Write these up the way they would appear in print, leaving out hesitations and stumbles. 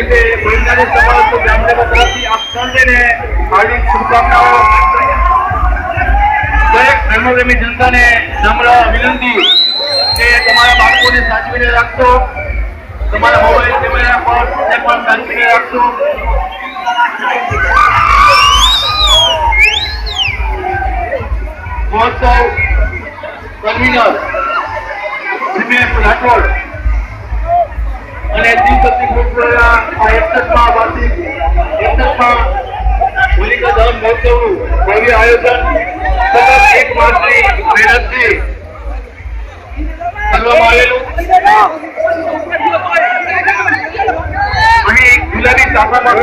નિમિત્તે ભોજનાલય સમાજ ગ્રામજનો તરફથી આપ સર્વેને હાર્દિક શુભકામનાઓ. દરેક ધર્મપ્રેમી જનતાને નમ્ર વિનંતી કે તમારા બાળકોને સાચવીને રાખશો, તમારા મોબાઈલ કેમેરા પર પણ સાચવીને રાખશો. મહોત્સવ કન્વીનર દિનેશ રાઠોડ અને શ્રી ગુરુકુળના આ 61મા વાર્ષિક 61મા હોલિકા દહન મહોત્સવનું ભવ્ય આયોજન સતત 1 માસની મહેનતથી કરવામાં આવેલું. અહીં જુલાની શાખામાં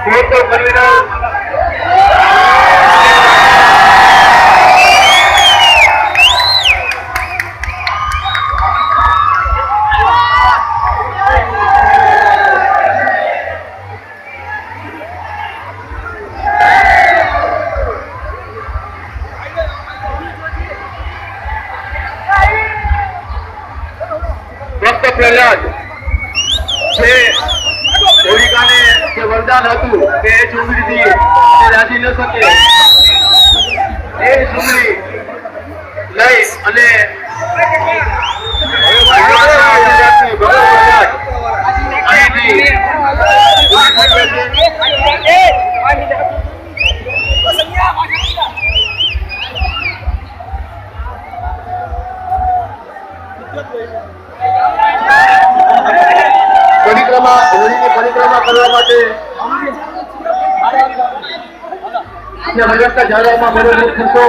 મહોત્સવ કન્વીનર પ્રહલાદ જે હોલિકાને જે વરદાન હતું કે એ ચુંદડીથી રાજી ન શકે, એ ચુંદડી લઈ અને હોળીની પરિક્રમા કરવા માટે જાળવવામાં મદદરૂપ થશો.